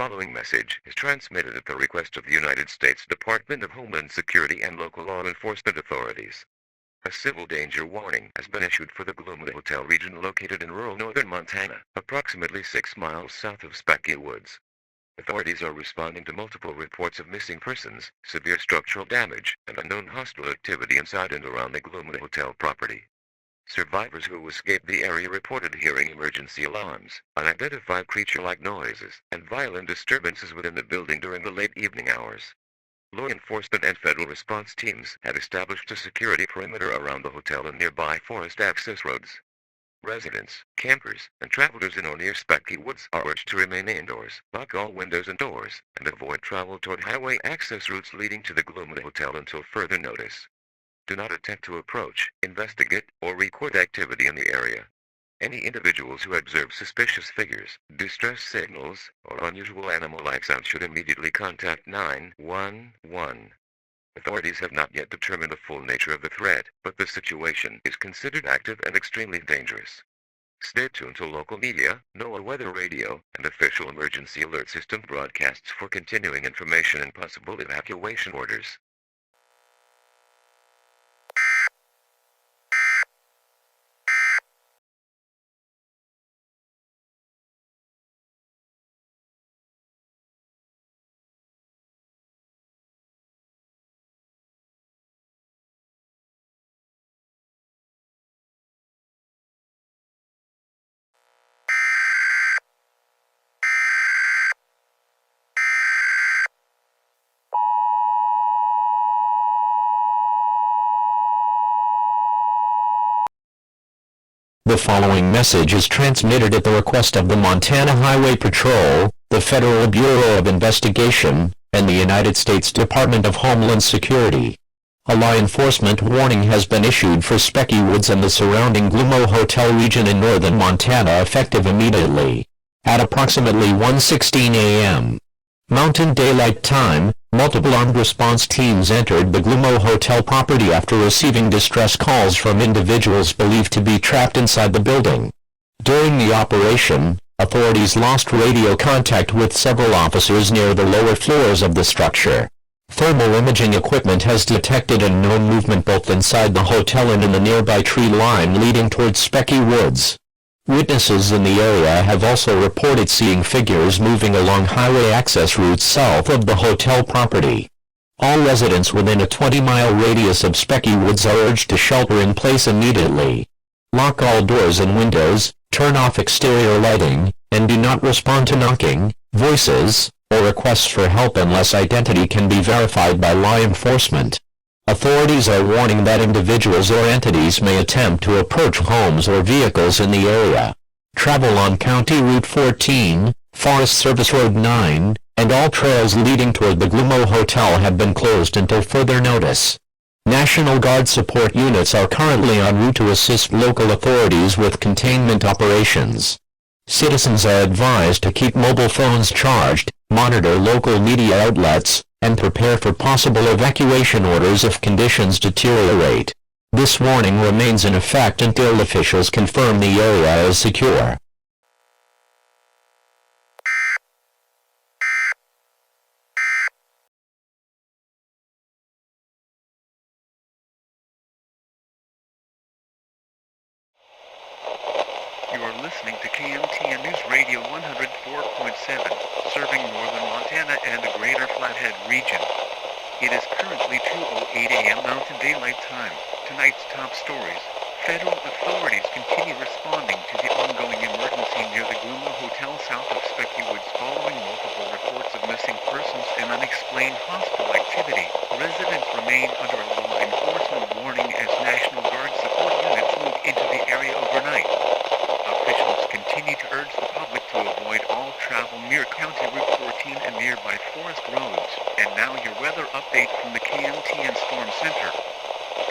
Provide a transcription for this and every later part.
following message is transmitted at the request of the United States Department of Homeland Security and local law enforcement authorities. A civil danger warning has been issued for the Gloomo Hotel region located in rural northern Montana, approximately 6 miles south of Specky Woods. Authorities are responding to multiple reports of missing persons, severe structural damage, and unknown hostile activity inside and around the Gloomo Hotel property. Survivors who escaped the area reported hearing emergency alarms, unidentified creature-like noises, and violent disturbances within the building during the late evening hours. Law enforcement and federal response teams have established a security perimeter around the hotel and nearby forest access roads. Residents, campers, and travelers in or near Specky Woods are urged to remain indoors, lock all windows and doors, and avoid travel toward highway access routes leading to the Gloomo Hotel until further notice. Do not attempt to approach, investigate, or record activity in the area. Any individuals who observe suspicious figures, distress signals, or unusual animal-like sounds should immediately contact 911. Authorities have not yet determined the full nature of the threat, but the situation is considered active and extremely dangerous. Stay tuned to local media, NOAA weather radio, and official emergency alert system broadcasts for continuing information and possible evacuation orders. The following message is transmitted at the request of the Montana Highway Patrol, the Federal Bureau of Investigation, and the United States Department of Homeland Security. A law enforcement warning has been issued for Specky Woods and the surrounding Gloomo Hotel region in northern Montana effective immediately. At approximately 1:16 a.m. Mountain Daylight Time, multiple armed response teams entered the Gloomo Hotel property after receiving distress calls from individuals believed to be trapped inside the building. During the operation, authorities lost radio contact with several officers near the lower floors of the structure. Thermal imaging equipment has detected unknown movement both inside the hotel and in the nearby tree line leading towards Specky Woods. Witnesses in the area have also reported seeing figures moving along highway access routes south of the hotel property. All residents within a 20-mile radius of Specky Woods are urged to shelter in place immediately. Lock all doors and windows, turn off exterior lighting, and do not respond to knocking, voices, or requests for help unless identity can be verified by law enforcement. Authorities are warning that individuals or entities may attempt to approach homes or vehicles in the area. Travel on County Route 14, Forest Service Road 9, and all trails leading toward the Gloomo Hotel have been closed until further notice. National Guard support units are currently en route to assist local authorities with containment operations. Citizens are advised to keep mobile phones charged, monitor local media outlets, and prepare for possible evacuation orders if conditions deteriorate. This warning remains in effect until officials confirm the area is secure. You are listening to KMTN News Radio 104.7, serving northern Montana and the greater Flathead region. It is currently 2:08 a.m. Mountain Daylight Time. Tonight's top stories. Federal authorities continue responding to the ongoing emergency near the Gloomo Hotel south of Specky Woods following multiple reports of missing persons and unexplained hostile activity. Residents remain under a law enforcement warning as National Guard support units move into the area overnight. Officials continue to urge the public to avoid all travel near County Route 14 and nearby forest roads. And now your weather update from the KMTN Storm Center.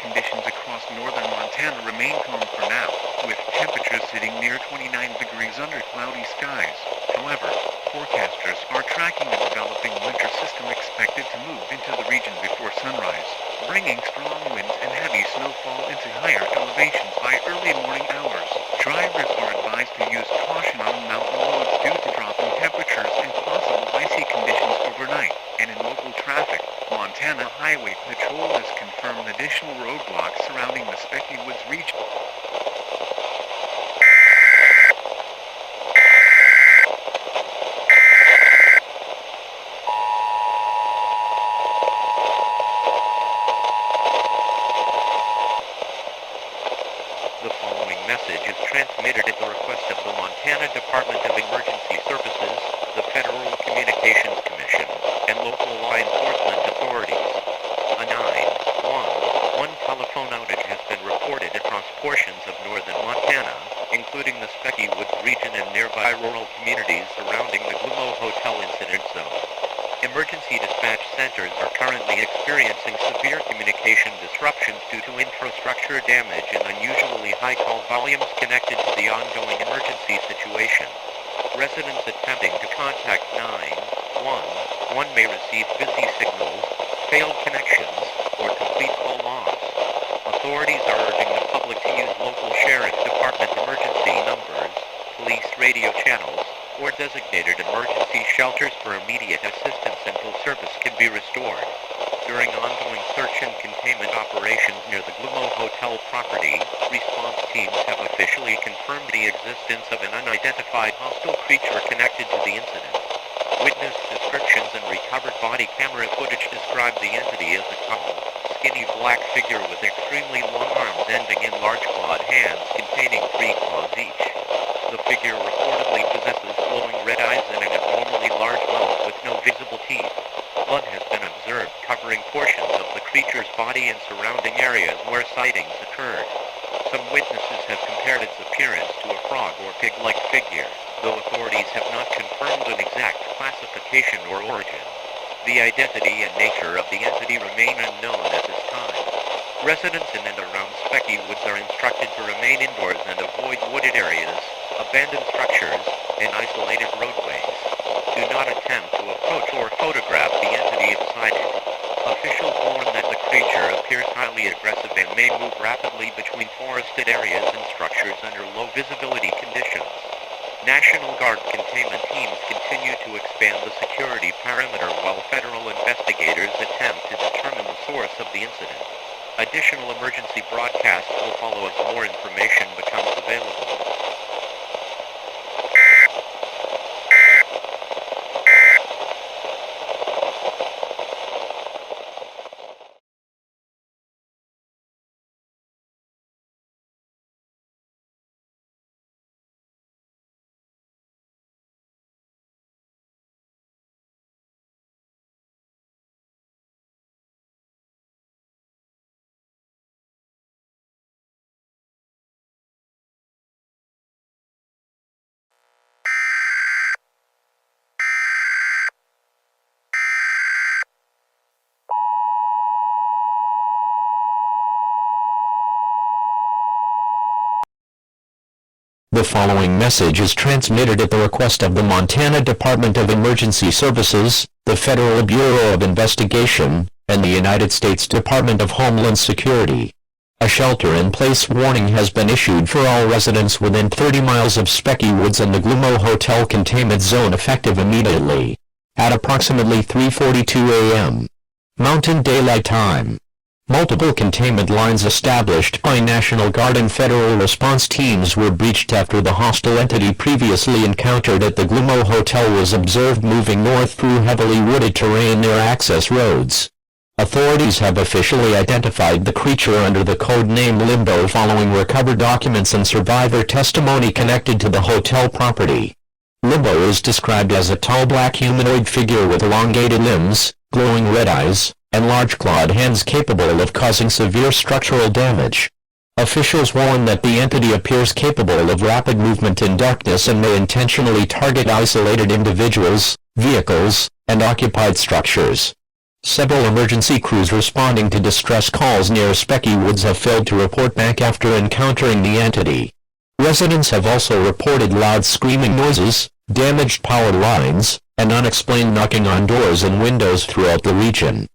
Conditions across northern Montana remain calm for now, with temperatures sitting near 29 degrees under cloudy skies. However, forecasters are tracking a developing winter system expected to move into the region before sunrise, bringing strong winds and heavy snowfall into higher elevations by early morning hours. Drivers are advised to use caution on mountain roads due to dropping temperatures and possible icy the Specky Woods region. The following message is transmitted at the request of the Montana Department of Emergency Services, the Federal Communications Commission, and local law enforcement authorities. A 911 telephone outage has been reported across portions of northern Montana, including the Specky Woods region and nearby rural communities surrounding the Gloomo Hotel incident zone. Emergency dispatch centers are currently experiencing severe communication disruptions due to infrastructure damage and unusually high call volumes connected to the ongoing emergency situation. Residents attempting to contact 911 may receive busy signals, failed connections, or complete call loss. Authorities are urging the public to use local sheriff department emergency numbers, police radio channels, or designated emergency shelters for immediate assistance until service can be restored. During ongoing search and containment operations near the Gloomo Hotel property, response teams have officially confirmed the existence of an unidentified hostile creature connected to the incident. Witness descriptions and recovered body camera footage describe the entity as a tall, skinny black figure with extremely long arms ending in large clawed hands containing 3 claws each. The figure reportedly possesses glowing red eyes and an abnormally large mouth with no visible teeth. Blood has been observed covering portions of the creature's body and surrounding areas where sightings occurred. Some witnesses have compared its appearance to a frog or pig-like figure, though authorities have not confirmed an exact classification or origin. The identity and nature of the entity remain unknown at this time. Residents in and around Specky Woods are instructed to remain indoors and avoid wooded areas, abandoned structures, and isolated roadways. Do not attempt to approach or photograph the entity if sighted. Officials warn that the creature appears highly aggressive and may move rapidly between forested areas and structures under low visibility conditions. National Guard containment teams continue to expand the security perimeter while federal investigators attempt to determine the source of the incident. Additional emergency broadcasts will follow as more information becomes available. The following message is transmitted at the request of the Montana Department of Emergency Services, the Federal Bureau of Investigation, and the United States Department of Homeland Security. A shelter-in-place warning has been issued for all residents within 30 miles of Specky Woods and the Gloomo Hotel containment zone effective immediately, at approximately 3:42 a.m. Mountain Daylight Time. Multiple containment lines established by National Guard and federal response teams were breached after the hostile entity previously encountered at the Gloomo Hotel was observed moving north through heavily wooded terrain near access roads. Authorities have officially identified the creature under the code name Limbo following recovered documents and survivor testimony connected to the hotel property. Limbo is described as a tall black humanoid figure with elongated limbs, glowing red eyes, and large clawed hands capable of causing severe structural damage. Officials warn that the entity appears capable of rapid movement in darkness and may intentionally target isolated individuals, vehicles, and occupied structures. Several emergency crews responding to distress calls near Specky Woods have failed to report back after encountering the entity. Residents have also reported loud screaming noises, damaged power lines, and unexplained knocking on doors and windows throughout the region.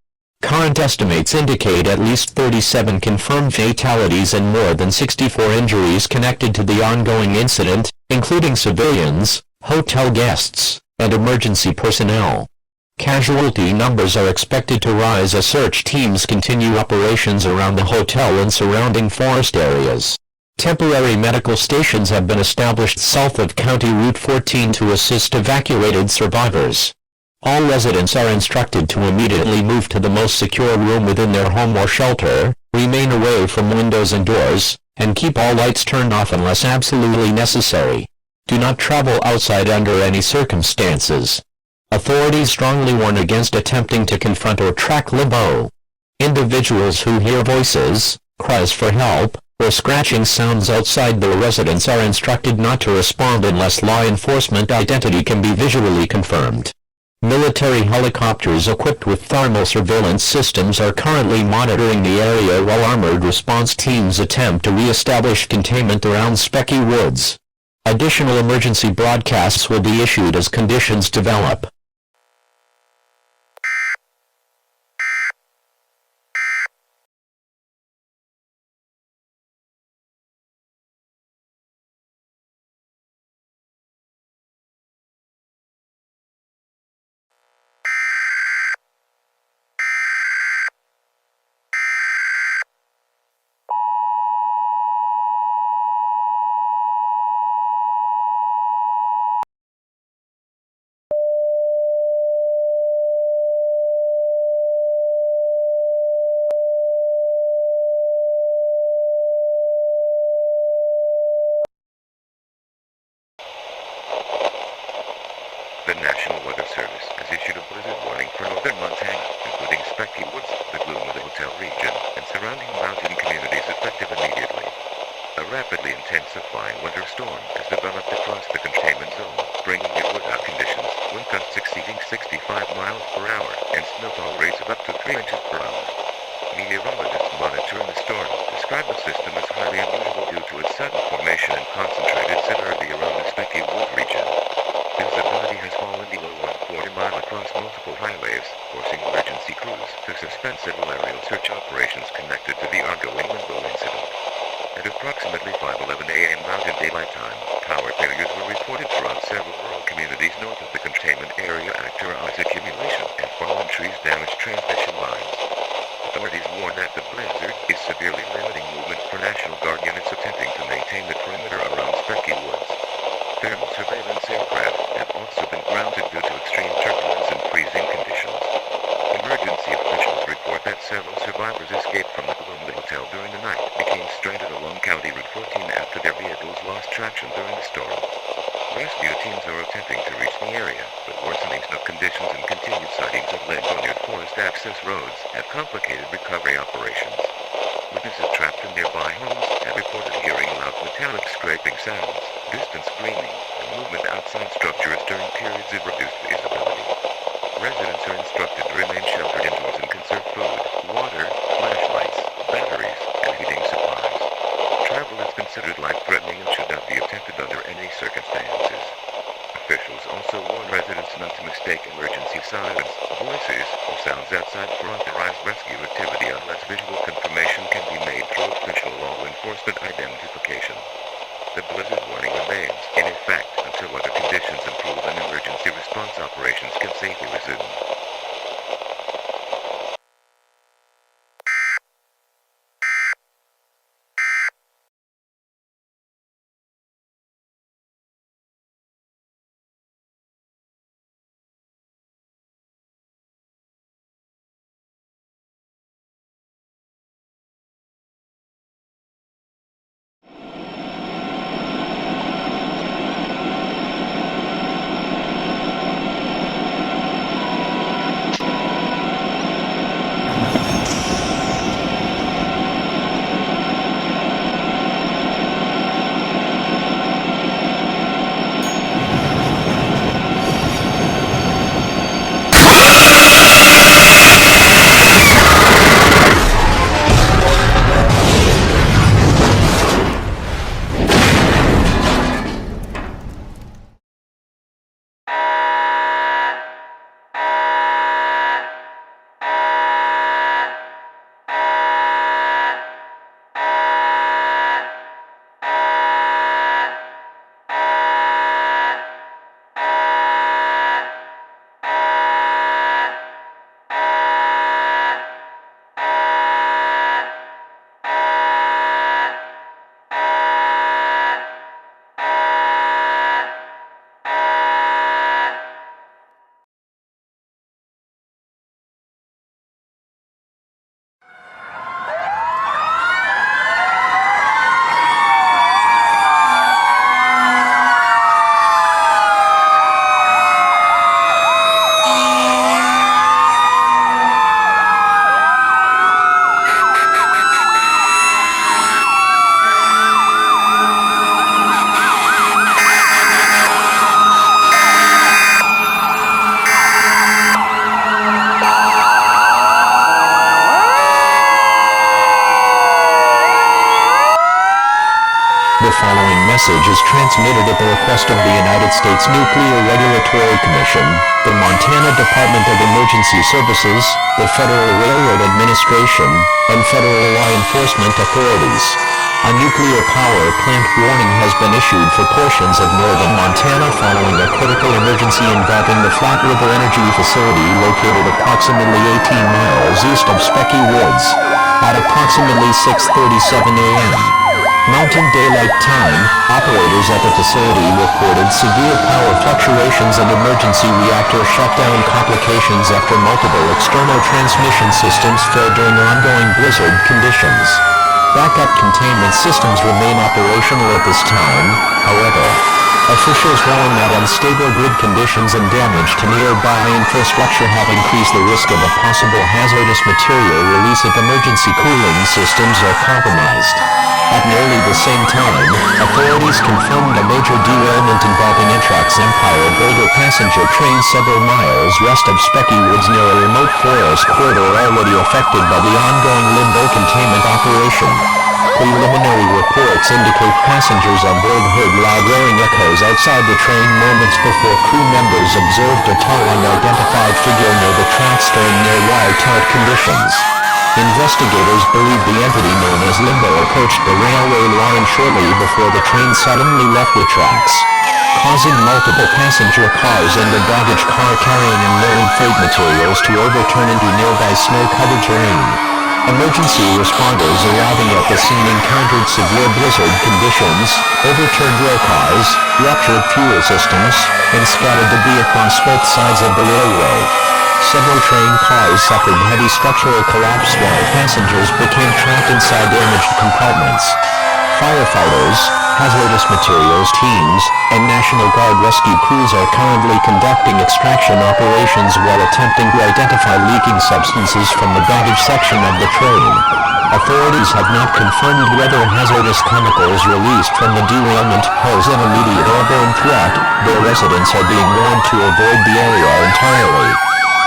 Current estimates indicate at least 37 confirmed fatalities and more than 64 injuries connected to the ongoing incident, including civilians, hotel guests, and emergency personnel. Casualty numbers are expected to rise as search teams continue operations around the hotel and surrounding forest areas. Temporary medical stations have been established south of County Route 14 to assist evacuated survivors. All residents are instructed to immediately move to the most secure room within their home or shelter, remain away from windows and doors, and keep all lights turned off unless absolutely necessary. Do not travel outside under any circumstances. Authorities strongly warn against attempting to confront or track Gloomo. Individuals who hear voices, cries for help, or scratching sounds outside their residence are instructed not to respond unless law enforcement identity can be visually confirmed. Military helicopters equipped with thermal surveillance systems are currently monitoring the area while armored response teams attempt to re-establish containment around Specky Woods. Additional emergency broadcasts will be issued as conditions develop. The National Weather Service has issued a blizzard warning for northern Montana, including Specky Woods, the Gloomo Hotel region, and surrounding mountain communities effective immediately. A rapidly intensifying winter storm has developed across the containment zone, bringing it without conditions, wind gusts exceeding 65 miles per hour, and snowfall rates of up to 3 inches per hour. Meteorologists monitoring the storm describe the system as highly unusual due to its sudden formation and concentrated severity around the Specky Woods region. Visibility has fallen below 140 miles across multiple highways, forcing emergency crews to suspend civil aerial search operations connected to the ongoing Gloomo incident. At approximately 5:11 a.m. Mountain Daylight Time, power failures were reported throughout several rural communities north of the containment area after ice accumulation and fallen trees damaged transmission lines. Authorities warn that the blizzard is severely limiting movement for National Guard units attempting to maintain the perimeter around Specky Woods. Thermal surveillance aircraft have also been grounded due to extreme turbulence and freezing conditions. Emergency officials report that several survivors escaped from the Gloomo Hotel during the night, became stranded along County Route 14 after their vehicles lost traction during the storm. Rescue teams are attempting to reach the area, but worsening snow conditions and continued sightings of lead near forest access roads have complicated recovery operations. Witnesses trapped in nearby homes have reported hearing loud metallic scraping sounds, distant screaming, and movement outside structures during periods of reduced visibility. Residents are instructed to remain sheltered indoors and conserve food, water, flashlights, batteries, and heating supplies. Travel is considered life-threatening and should not be attempted under any circumstances. Officials also warn residents not to mistake emergency sirens, voices, or sounds outside for authorized rescue activity unless visual confirmation can be made through official law enforcement identification. The blizzard warning remains in effect until weather conditions improve and emergency response operations can safely resume. is transmitted at the request of the United States Nuclear Regulatory Commission, the Montana Department of Emergency Services, the Federal Railroad Administration, and federal law enforcement authorities. A nuclear power plant warning has been issued for portions of northern Montana following a critical emergency involving the Flat River Energy Facility located approximately 18 miles east of Specky Woods. At approximately 6:37 a.m. Mountain Daylight Time, operators at the facility reported severe power fluctuations and emergency reactor shutdown complications after multiple external transmission systems failed during ongoing blizzard conditions. Backup containment systems remain operational at this time, however. Officials warn that unstable grid conditions and damage to nearby infrastructure have increased the risk of a possible hazardous material release if emergency cooling systems are compromised. At nearly the same time, authorities confirmed a major derailment involving Amtrak's Empire Builder passenger train several miles west of Specky Woods near a remote forest corridor already affected by the ongoing limbo containment operation. Preliminary reports indicate passengers on board heard loud roaring echoes outside the train moments before crew members observed a tall unidentified figure near the tracks during near whiteout conditions. Investigators believe the entity known as Limbo approached the railway line shortly before the train suddenly left the tracks, causing multiple passenger cars and a baggage car carrying and loading freight materials to overturn into nearby snow-covered terrain. Emergency responders arriving at the scene encountered severe blizzard conditions, overturned rail cars, ruptured fuel systems, and scattered debris across both sides of the railway. Several train cars suffered heavy structural collapse while passengers became trapped inside damaged compartments. Firefighters, hazardous materials teams, and National Guard rescue crews are currently conducting extraction operations while attempting to identify leaking substances from the baggage section of the train. Authorities have not confirmed whether hazardous chemicals released from the derailment pose an immediate airborne threat, though residents are being warned to avoid the area entirely.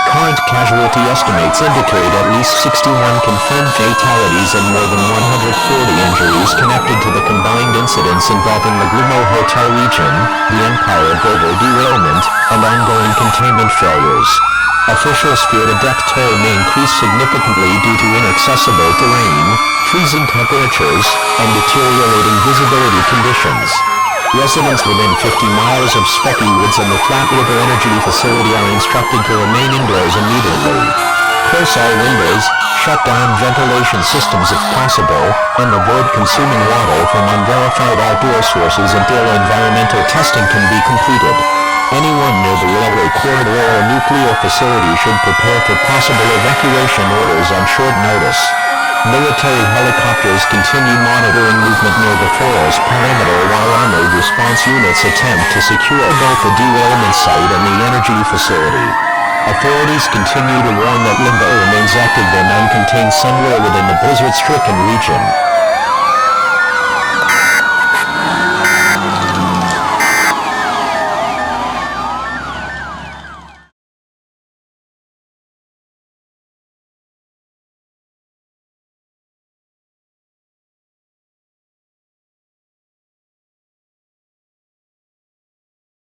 Current casualty estimates indicate at least 61 confirmed fatalities and more than 140 injuries connected to the combined incidents involving the Gloomo Hotel region, the Empire Builder derailment, and ongoing containment failures. Officials fear the death toll may increase significantly due to inaccessible terrain, freezing temperatures, and deteriorating visibility conditions. Residents within 50 miles of Specky Woods and the Flat River Energy Facility are instructed to remain indoors immediately. Close all windows, shut down ventilation systems if possible, and avoid consuming water from unverified outdoor sources until environmental testing can be completed. Anyone near the railway corridor or nuclear facility should prepare for possible evacuation orders on short notice. Military helicopters continue monitoring movement near the forest perimeter while armored response units attempt to secure both the derailment site and the energy facility. Authorities continue to warn that Limbo remains active and uncontained somewhere within the blizzard-stricken region.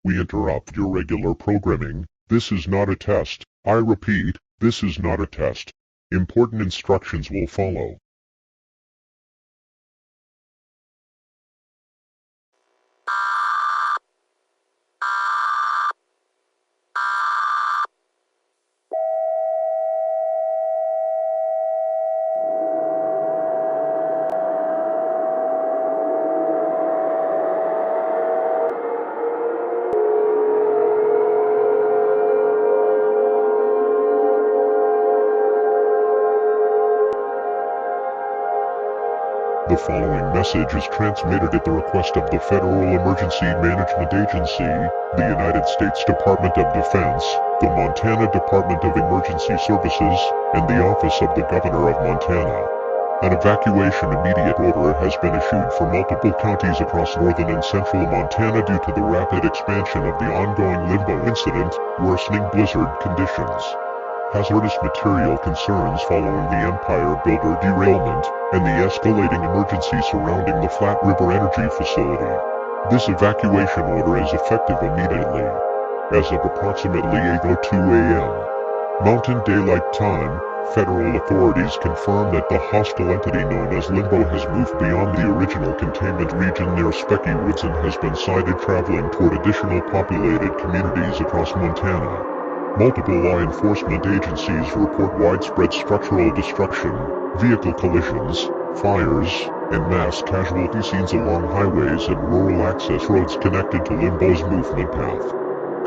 We interrupt your regular programming. This is not a test. I repeat, this is not a test. Important instructions will follow. The following message is transmitted at the request of the Federal Emergency Management Agency, the United States Department of Defense, the Montana Department of Emergency Services, and the Office of the Governor of Montana. An evacuation immediate order has been issued for multiple counties across northern and central Montana due to the rapid expansion of the ongoing Limbo incident, worsening blizzard conditions. Hazardous material concerns following the Empire Builder derailment, and the escalating emergency surrounding the Flat River Energy Facility. This evacuation order is effective immediately. As of approximately 8:02 a.m. Mountain Daylight Time, federal authorities confirm that the hostile entity known as Limbo has moved beyond the original containment region near Specky Woods and has been sighted traveling toward additional populated communities across Montana. Multiple law enforcement agencies report widespread structural destruction, vehicle collisions, fires, and mass casualty scenes along highways and rural access roads connected to Limbo's movement path.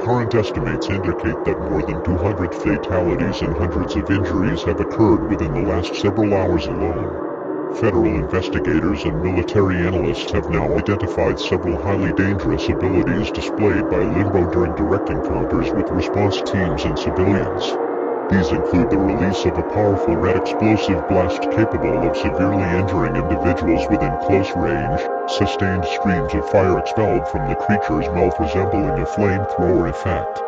Current estimates indicate that more than 200 fatalities and hundreds of injuries have occurred within the last several hours alone. Federal investigators and military analysts have now identified several highly dangerous abilities displayed by Limbo during direct encounters with response teams and civilians. These include the release of a powerful red explosive blast capable of severely injuring individuals within close range, sustained streams of fire expelled from the creature's mouth resembling a flamethrower effect,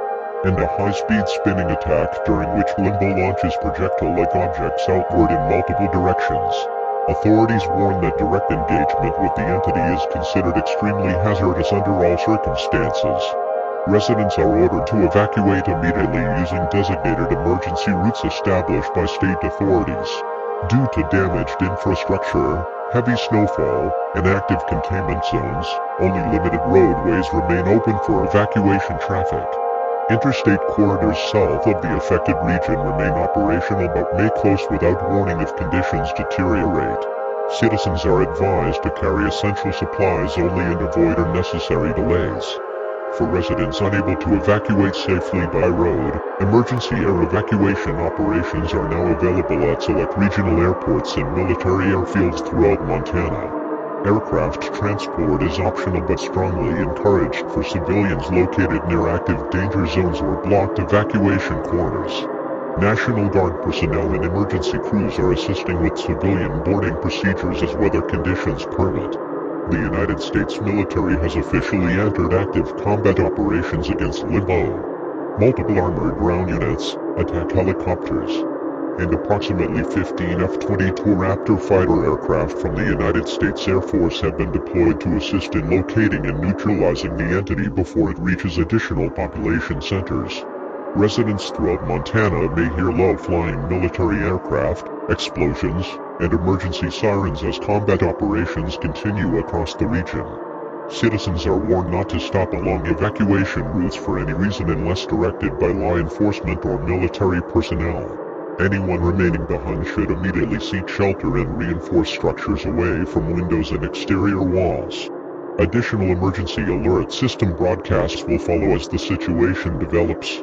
and a high-speed spinning attack during which Limbo launches projectile-like objects outward in multiple directions. Authorities warn that direct engagement with the entity is considered extremely hazardous under all circumstances. Residents are ordered to evacuate immediately using designated emergency routes established by state authorities. Due to damaged infrastructure, heavy snowfall, and active containment zones, only limited roadways remain open for evacuation traffic. Interstate corridors south of the affected region remain operational but may close without warning if conditions deteriorate. Citizens are advised to carry essential supplies only and avoid unnecessary delays. For residents unable to evacuate safely by road, emergency air evacuation operations are now available at select regional airports and military airfields throughout Montana. Aircraft transport is optional but strongly encouraged for civilians located near active danger zones or blocked evacuation corners. National Guard personnel and emergency crews are assisting with civilian boarding procedures as weather conditions permit. The United States military has officially entered active combat operations against Limbo. Multiple armored ground units, attack helicopters, and approximately 15 F-22 Raptor fighter aircraft from the United States Air Force have been deployed to assist in locating and neutralizing the entity before it reaches additional population centers. Residents throughout Montana may hear low-flying military aircraft, explosions, and emergency sirens as combat operations continue across the region. Citizens are warned not to stop along evacuation routes for any reason unless directed by law enforcement or military personnel. Anyone remaining behind should immediately seek shelter and reinforce structures away from windows and exterior walls. Additional emergency alert system broadcasts will follow as the situation develops.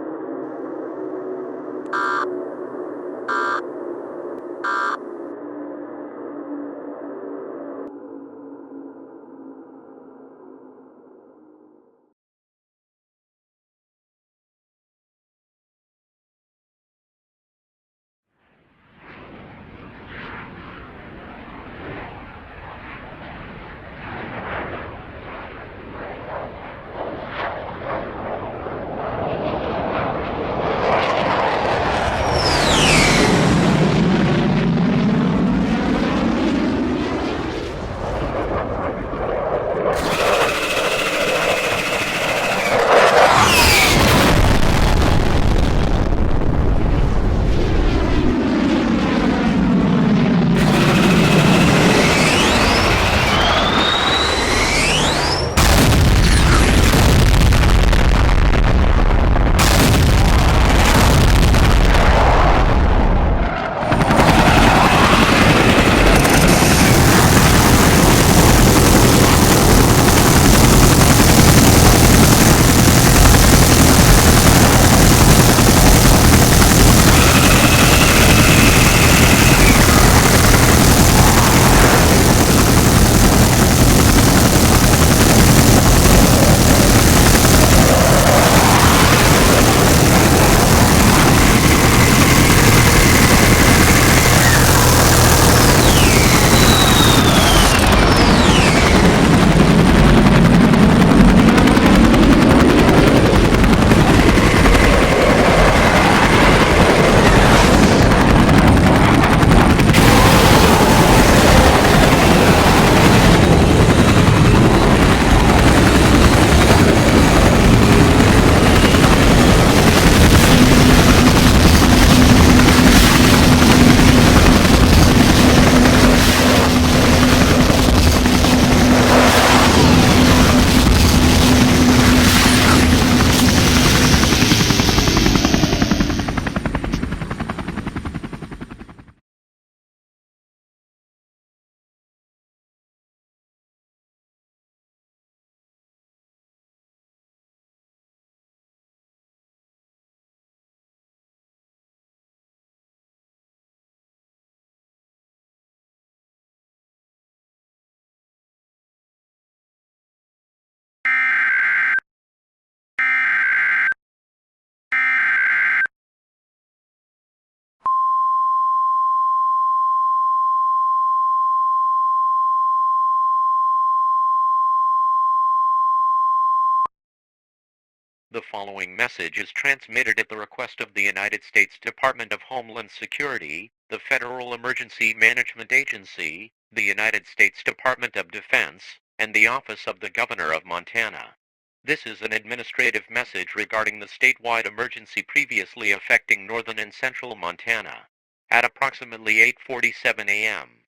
The following message is transmitted at the request of the United States Department of Homeland Security, the Federal Emergency Management Agency, the United States Department of Defense, and the Office of the Governor of Montana. This is an administrative message regarding the statewide emergency previously affecting northern and central Montana. At approximately 8:47 a.m.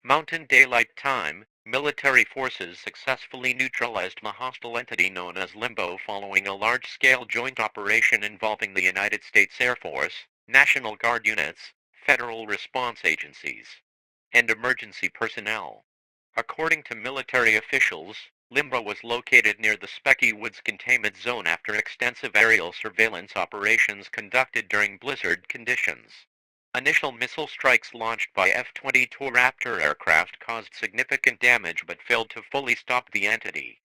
Mountain Daylight Time, military forces successfully neutralized a hostile entity known as Limbo following a large-scale joint operation involving the United States Air Force, National Guard units, federal response agencies, and emergency personnel. According to military officials, Limbo was located near the Specky Woods containment zone after extensive aerial surveillance operations conducted during blizzard conditions. Initial missile strikes launched by F-22 Raptor aircraft caused significant damage but failed to fully stop the entity.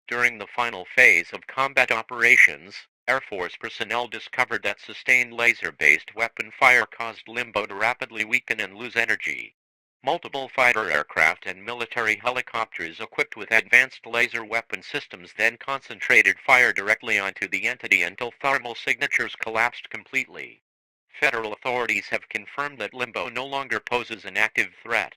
During the final phase of combat operations, Air Force personnel discovered that sustained laser-based weapon fire caused Limbo to rapidly weaken and lose energy. Multiple fighter aircraft and military helicopters equipped with advanced laser weapon systems then concentrated fire directly onto the entity until thermal signatures collapsed completely. Federal authorities have confirmed that Limbo no longer poses an active threat.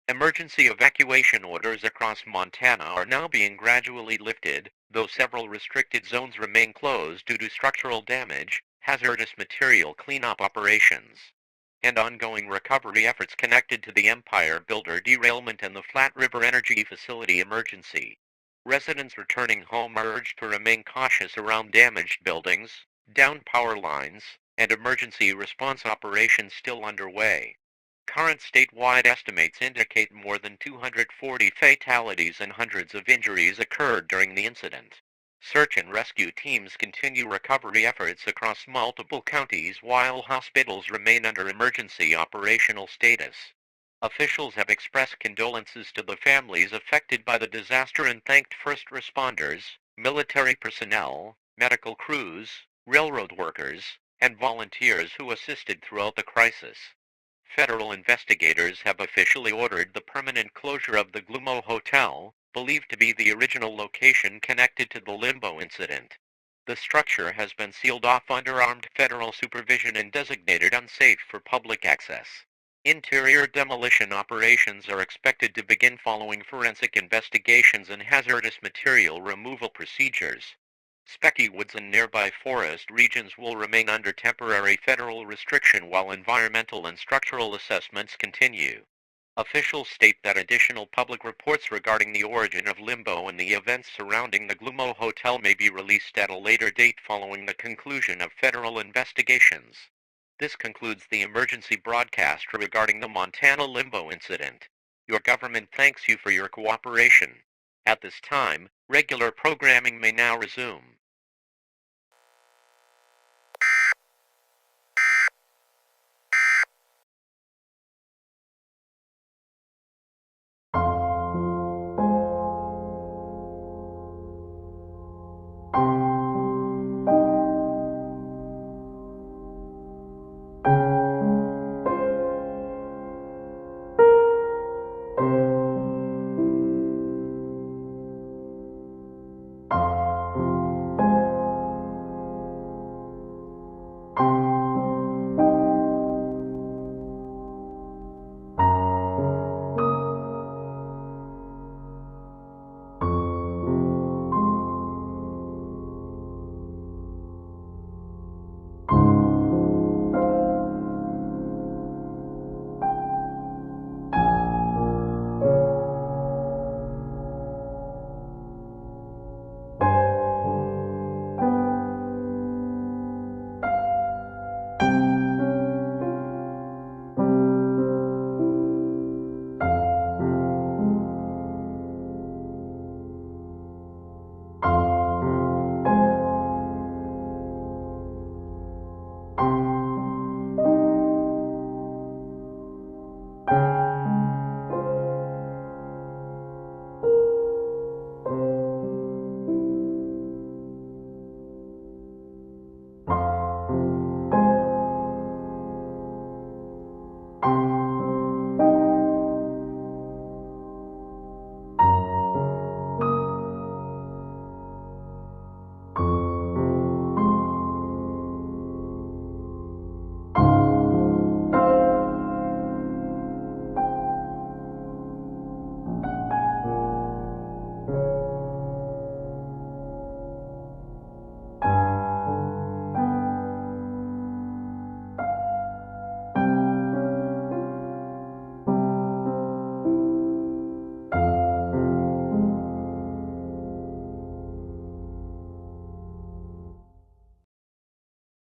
Emergency evacuation orders across Montana are now being gradually lifted, though several restricted zones remain closed due to structural damage, hazardous material cleanup operations, and ongoing recovery efforts connected to the Empire Builder derailment and the Flat River Energy Facility emergency. Residents returning home are urged to remain cautious around damaged buildings, downed power lines, and emergency response operations still underway. Current statewide estimates indicate more than 240 fatalities and hundreds of injuries occurred during the incident. Search and rescue teams continue recovery efforts across multiple counties while hospitals remain under emergency operational status. Officials have expressed condolences to the families affected by the disaster and thanked first responders, military personnel, medical crews, railroad workers, and volunteers who assisted throughout the crisis. Federal investigators have officially ordered the permanent closure of the Gloomo Hotel, believed to be the original location connected to the Limbo incident. The structure has been sealed off under armed federal supervision and designated unsafe for public access. Interior demolition operations are expected to begin following forensic investigations and hazardous material removal procedures. Specky Woods and nearby forest regions will remain under temporary federal restriction while environmental and structural assessments continue. Officials state that additional public reports regarding the origin of Limbo and the events surrounding the Gloomo Hotel may be released at a later date following the conclusion of federal investigations. This concludes the emergency broadcast regarding the Montana Limbo incident. Your government thanks you for your cooperation. At this time, regular programming may now resume.